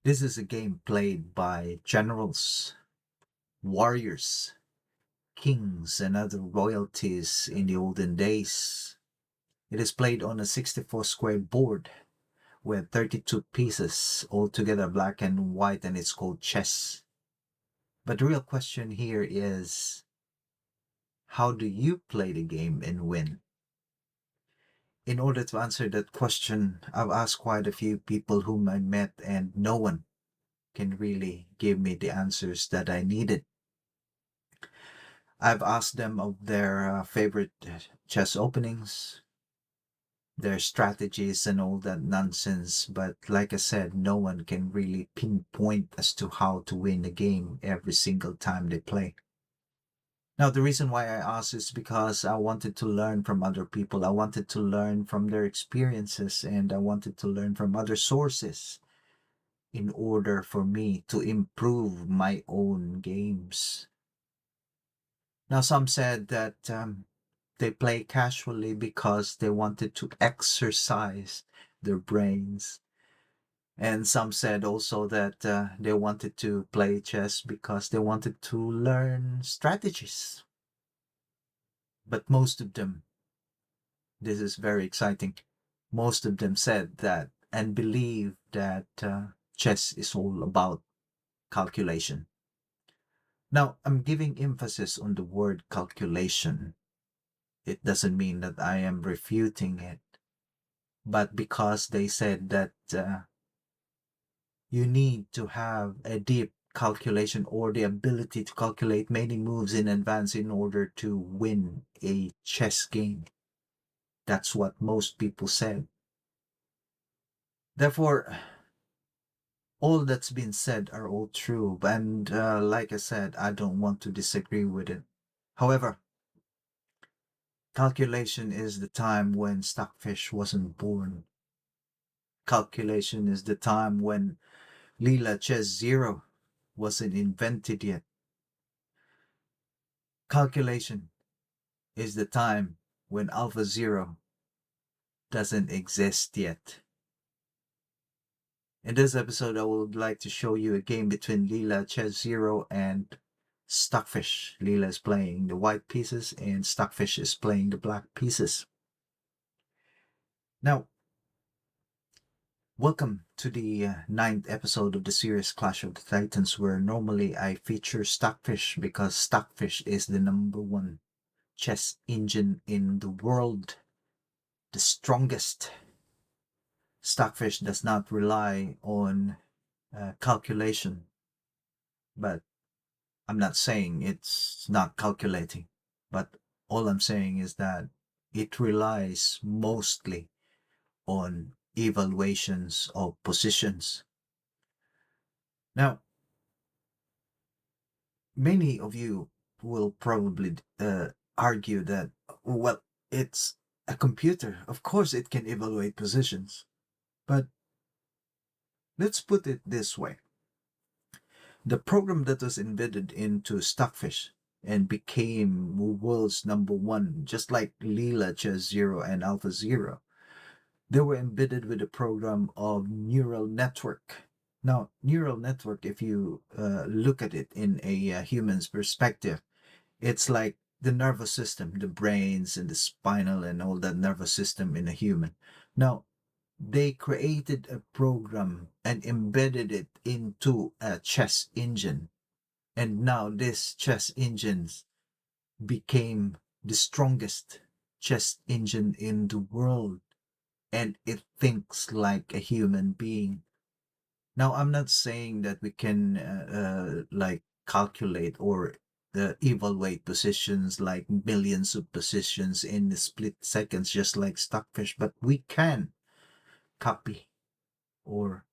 This is a game played by generals, warriors, kings, and other royalties in the olden days. It is played on a 64 square board with 32 pieces, altogether black and white, and it's called chess. But the real question here is, how do you play the game and win? In order to answer that question, I've asked quite a few people whom I met, and no one can really give me the answers that I needed. I've asked them of their favorite chess openings, their strategies, and all that nonsense, but like I said, no one can really pinpoint as to how to win a game every single time they play. Now, the reason why I asked is because I wanted to learn from other people. I wanted to learn from their experiences, and I wanted to learn from other sources in order for me to improve my own games. Now, some said that they play casually because they wanted to exercise their brains. And some said also that they wanted to play chess because they wanted to learn strategies. But most of them, this is very exciting, most of them said that and believe that chess is all about calculation. Now, I'm giving emphasis on the word calculation. It doesn't mean that I am refuting it, but because they said that you need to have a deep calculation or the ability to calculate many moves in advance in order to win a chess game. That's what most people said. Therefore, all that's been said are all true, and like I said, I don't want to disagree with it. However, calculation is the time when Stockfish wasn't born. Calculation is the time when Leela Chess Zero wasn't invented yet. Calculation is the time when Alpha Zero doesn't exist yet. In this episode, I would like to show you a game between Leela Chess Zero and Stockfish. Leela is playing the white pieces and Stockfish is playing the black pieces. Now, welcome to the ninth episode of the series Clash of the Titans, where normally I feature Stockfish because Stockfish is the number one chess engine in the world, the strongest. Stockfish does not rely on calculation, but I'm not saying it's not calculating, but all I'm saying is that it relies mostly on evaluations of positions. Now, many of you will probably argue that, well, it's a computer. Of course, it can evaluate positions. But let's put it this way. The program that was embedded into Stockfish and became world's number one, just like Leela Chess Zero and Alpha Zero, they were embedded with a program of neural network. Now, neural network, if you look at it in a human's perspective, it's like the nervous system, the brains and the spinal and all that nervous system in a human. Now, they created a program and embedded it into a chess engine. And now this chess engine became the strongest chess engine in the world. And it thinks like a human being. Now, I'm not saying that we can like calculate or evaluate positions like millions of positions in split seconds, just like Stockfish, but we can copy or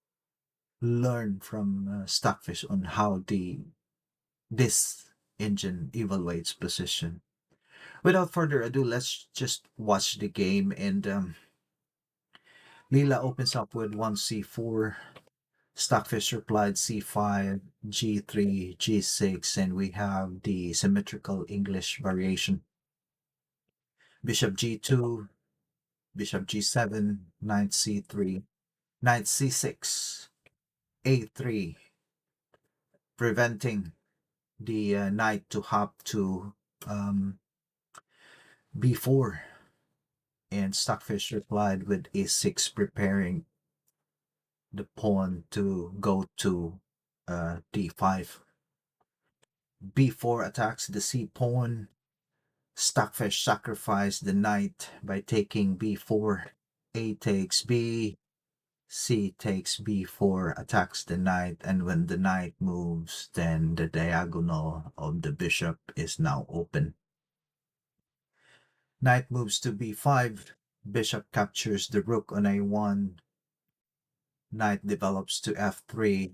learn from Stockfish on how this engine evaluates position. Without further ado, let's just watch the game. And Leela opens up with 1c4. Stockfish replied c5, g3, g6, and we have the symmetrical English variation. Bishop g2, bishop g7, knight c3, knight c6. a3, preventing the knight to hop to um, b4. And Stockfish replied with a6, preparing the pawn to go to d5. b4 attacks the c pawn. Stockfish sacrificed the knight by taking b4. A takes b, c takes b4, attacks the knight, and when the knight moves, then the diagonal of the bishop is now open. Knight moves to b5, bishop captures the rook on a1, knight develops to f3,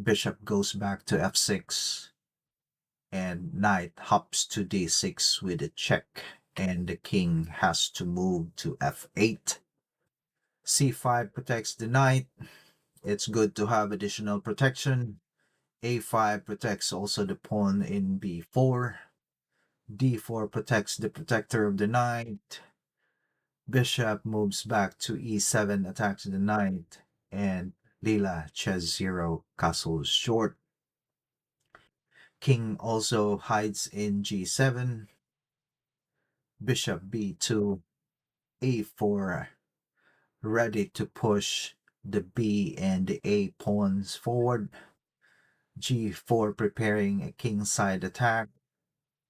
bishop goes back to f6, and knight hops to d6 with a check, and the king has to move to f8. c5 protects the knight. It's good to have additional protection. a5 protects also the pawn in b4. d4 protects the protector of the knight. Bishop moves back to e7, attacks the knight, and Leela chess 0, castles short. King also hides in g7. Bishop b2, a4, ready to push the b and the a pawns forward. g4 preparing a kingside attack.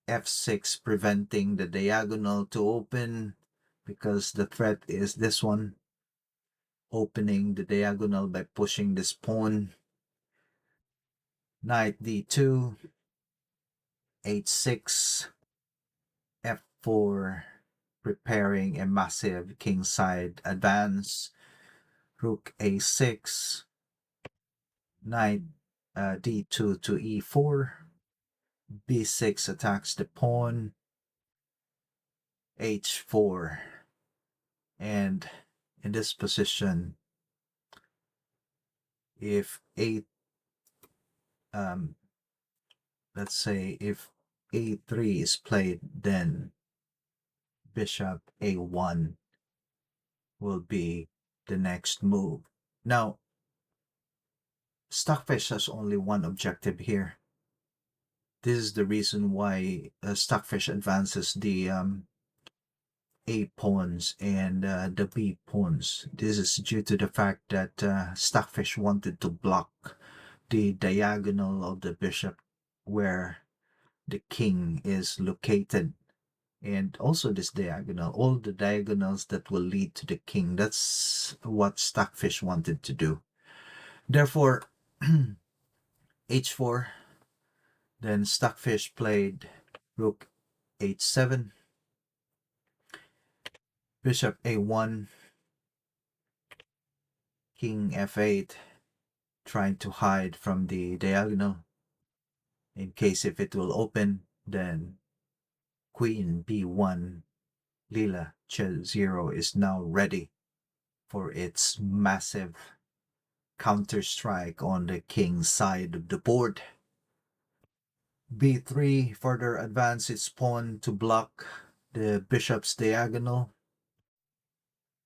f6 preventing the diagonal to open, because the threat is this one, opening the diagonal by pushing this pawn. Knight d2, h6, f4, preparing a massive kingside advance. Rook a6, knight d2 to e4, b6 attacks the pawn, h4, and in this position, if let's say if a3 is played, then bishop a1 will be the next move. Now, Stockfish has only one objective here. This is the reason why Stockfish advances the a pawns and the b pawns. This is due to the fact that Stockfish wanted to block the diagonal of the bishop where the king is located, and also this diagonal, all the diagonals that will lead to the king. That's what Stockfish wanted to do. Therefore, h4, then Stockfish played rook h7, bishop a1, king f8, trying to hide from the diagonal in case if it will open. Then queen b1. Leela chess 0 is now ready for its massive counter strike on the king's side of the board. b3 further advance its pawn to block the bishop's diagonal.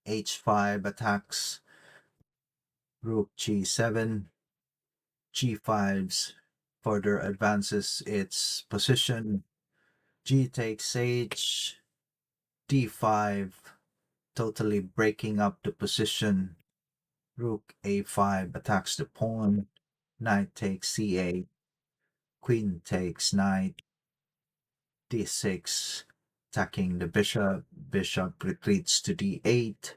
h5 attacks rook g7. g5's further advances its position. G takes h. d5 totally breaking up the position. Rook a5 attacks the pawn. Knight takes c8. Queen takes knight. d6 attacking the bishop. Bishop retreats to d8.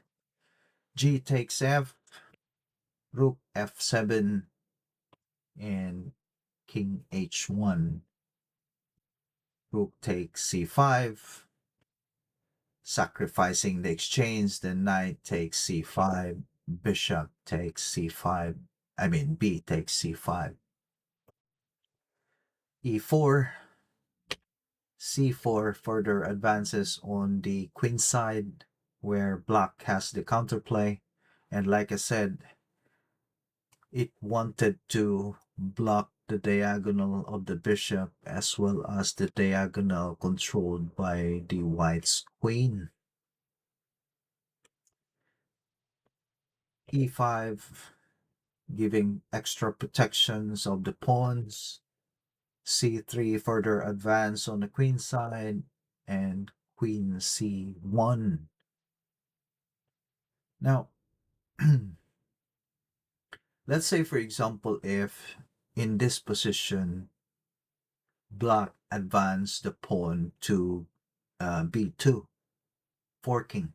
G takes f. Rook f7 and king h1. Rook takes c5, sacrificing the exchange. Then knight takes c5. Bishop takes c5. B takes c5. e4. c4 further advances on the queen side where black has the counterplay, and like I said, it wanted to block the diagonal of the bishop as well as the diagonal controlled by the white's queen. e5, giving extra protections of the pawns. C3 further advance on the queen side, and queen C1. Now, let's say, for example, if in this position, black advance the pawn to b2, forking.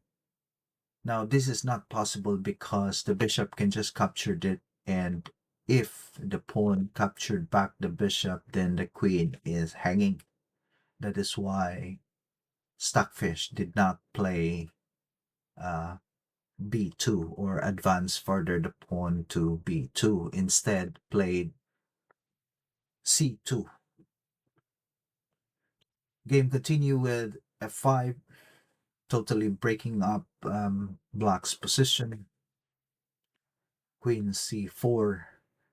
Now, this is not possible because the bishop can just capture it, and if the pawn captured back the bishop, then the queen is hanging. That is why Stockfish did not play uh, b2 or advance further the pawn to b2. Instead, played c2. Game continue with f5, totally breaking up black's position. Queen c4.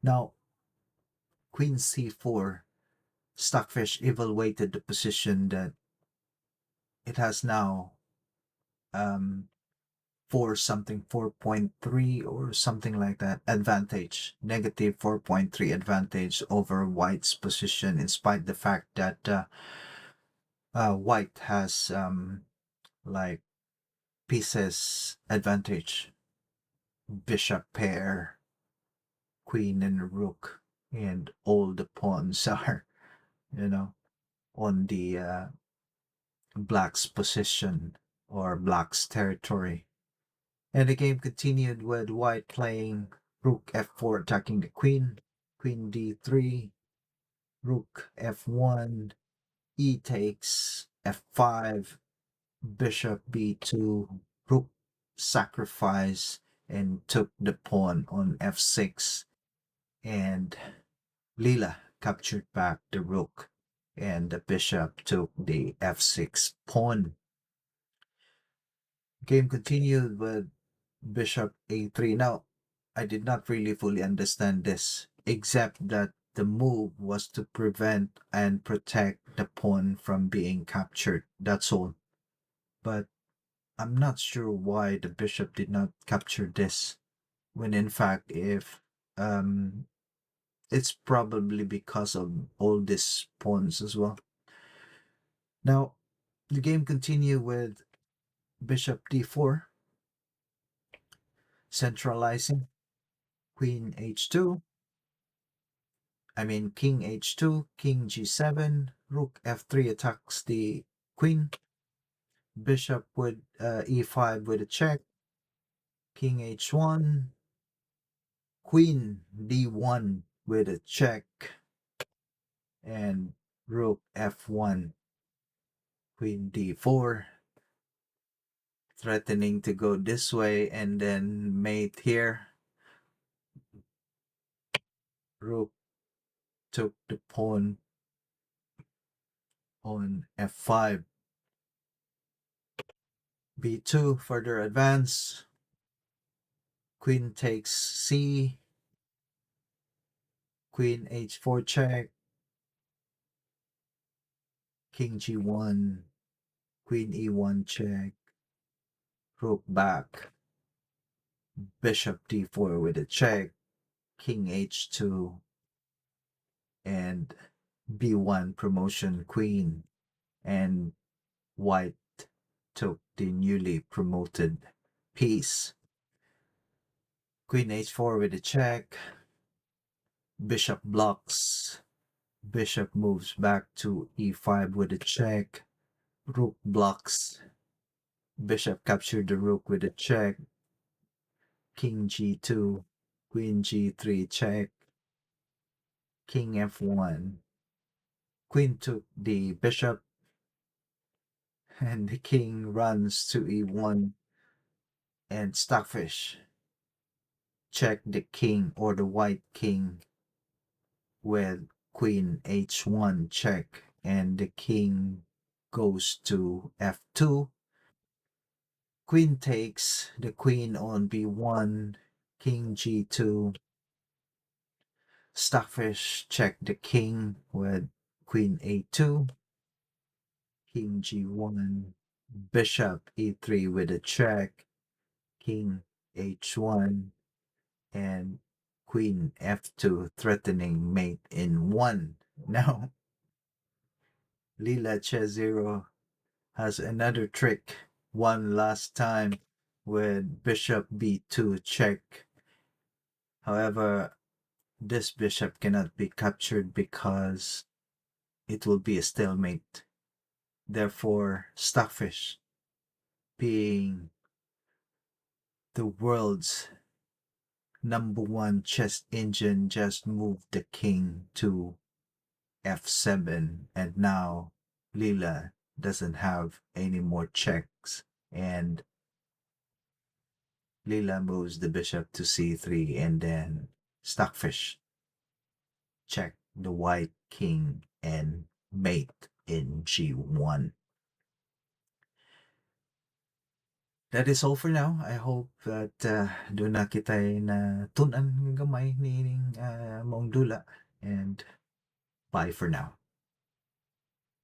Now, queen c4, Stockfish evaluated the position that it has now um, for something 4.3 or something like that advantage, negative 4.3 advantage over white's position, in spite the fact that white has like pieces advantage, bishop pair, queen and rook, and all the pawns are, you know, on the black's position or black's territory. And the game continued with white playing rook f4, attacking the queen, queen d3, rook f1, e takes f5, bishop b2, rook sacrifice, and took the pawn on f6. And Leela captured back the rook, and the bishop took the f6 pawn. Game continued with bishop a3. Now, I did not really fully understand this, except that the move was to prevent and protect the pawn from being captured. That's all. But I'm not sure why the bishop did not capture this, when in fact, if it's probably because of all these pawns as well. Now, the game continued with bishop d4, centralizing, queen h2, king h2, king g7, rook f3 attacks the queen, bishop with e5 with a check, king h1, queen d1 with a check, and rook f1, queen d4, threatening to go this way, and then mate here. Rook took the pawn on f5, b2, further advance, queen takes c, queen h4 check, king g1, queen e1 check, rook back, bishop d4 with a check, king h2, and b1 promotion queen, and white took the newly promoted piece. Queen h4 with a check, bishop blocks, bishop moves back to e5 with a check, rook blocks, bishop captured the rook with a check, king g2, queen g3 check, king f1, queen took the bishop, and the king runs to e1, and Stockfish check the king or the white king with queen h1 check, and the king goes to f2. Queen takes the queen on b1, king g2. Stockfish check the king with queen a2, king g1, bishop e3 with a check, king h1, and queen f2 threatening mate in 1. Now, Leela Chess Zero has another trick. One last time with bishop b2 check. However, this bishop cannot be captured because it will be a stalemate. Therefore, Stockfish, being the world's #1 chess engine, just moved the king to f7, and now Leela doesn't have any more checks, and Leela moves the bishop to c3, and then Stockfish check the white king and mate in g1. That is all for now. I hope that doon na kitay na tunan ng gamay ni mong dula, and bye for now.